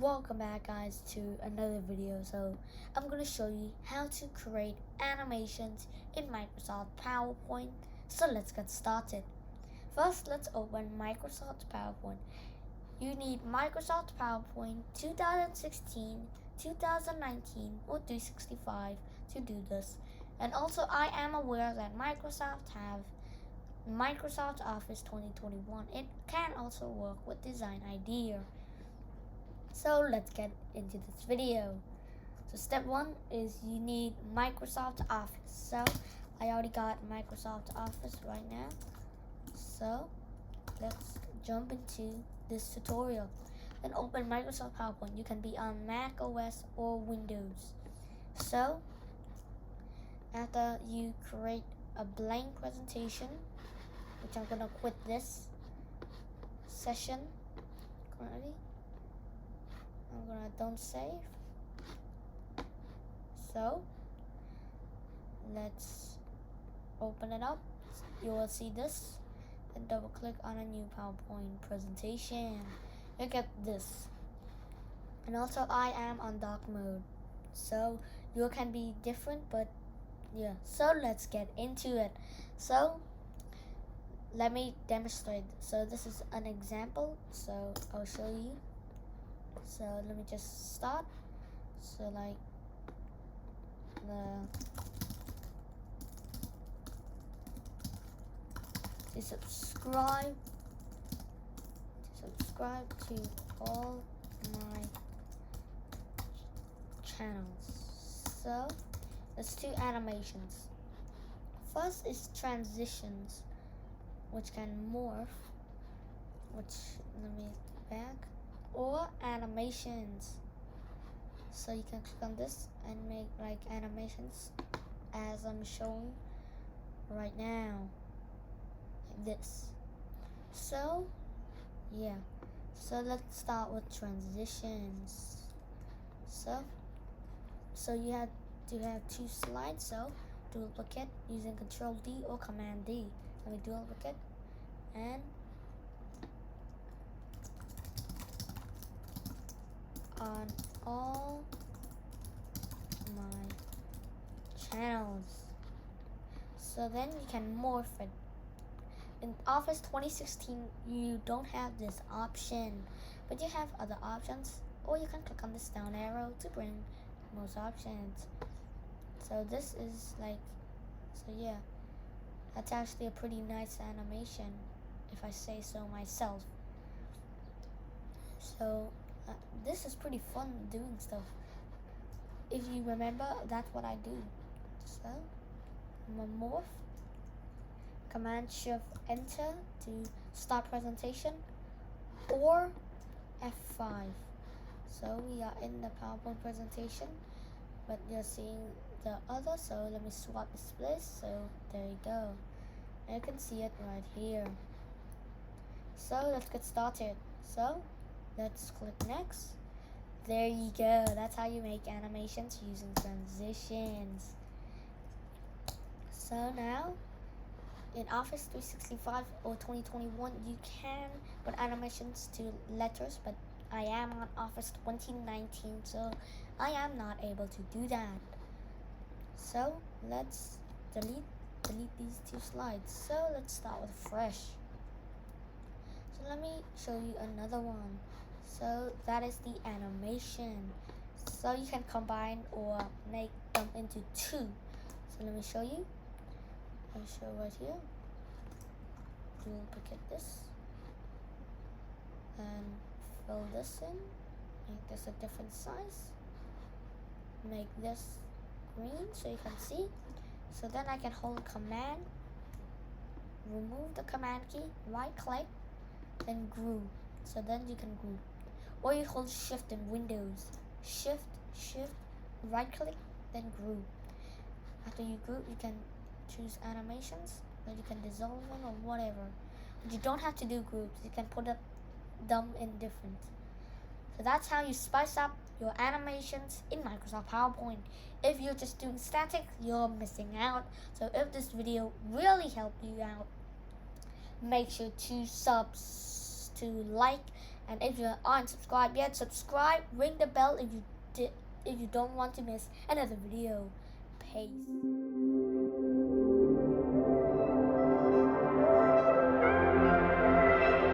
Welcome back guys to another video. So I'm going to show you how to create animations in Microsoft PowerPoint. So let's get started. First, let's open Microsoft PowerPoint. You need Microsoft PowerPoint 2016, 2019 or 365 to do this. And also I am aware that Microsoft have Microsoft Office 2021. It can also work with Design Idea. So let's get into this video. So step one is you need Microsoft Office. So I already got Microsoft Office right now. So let's jump into this tutorial. Then open Microsoft PowerPoint. You can be on Mac OS or Windows. So after you create a blank presentation, which I'm gonna quit this session currently. I'm gonna don't save. So let's open it up. You will see this and double click on a new PowerPoint presentation. Look at this. And also I am on dock mode. So you can be different, but yeah. So let's get into it. So let me demonstrate. So this is an example. So I'll show you. So let me just start. So like subscribe to all my channels. So let's do animations. First is transitions, which can morph, which let me back, or animations. So you can click on this and make like animations as I'm showing right now, like this. So yeah, so let's start with transitions. So you have to have two slides. So duplicate using Control D or Command D. Let me duplicate and on all my channels. So then you can morph it. In Office 2016 you don't have this option, but you have other options, or you can click on this down arrow to bring most options. So this is like, so yeah, that's actually a pretty nice animation if I say so myself. So this is pretty fun doing stuff. If you remember, that's what I do. So I'm gonna morph. Command Shift Enter to start presentation, or F5. So we are in the PowerPoint presentation, but you're seeing the other. So let me swap this place. So there you go. And you can see it right here. So let's get started. So let's click next. There you go. That's how you make animations using transitions. So now in Office 365 or 2021 you can put animations to letters, but I am on Office 2019, so I am not able to do that. So let's delete these two slides. So let's start with fresh. So let me show you another one. So that is the animation. So you can combine or make them into two. So let me show you. I'll show right here. Duplicate this and fill this in. Make this a different size. Make this green so you can see. So then I can hold Command, remove the Command key, right click, then group. So then you can group. Or you hold Shift in Windows. Shift, right click, then group. After you group, you can choose animations, or you can dissolve them or whatever. But you don't have to do groups. You can put them in different. So that's how you spice up your animations in Microsoft PowerPoint. If you're just doing static, you're missing out. So if this video really helped you out, make sure to like And if you aren't subscribed yet, subscribe, ring the bell if you don't want to miss another video. Peace.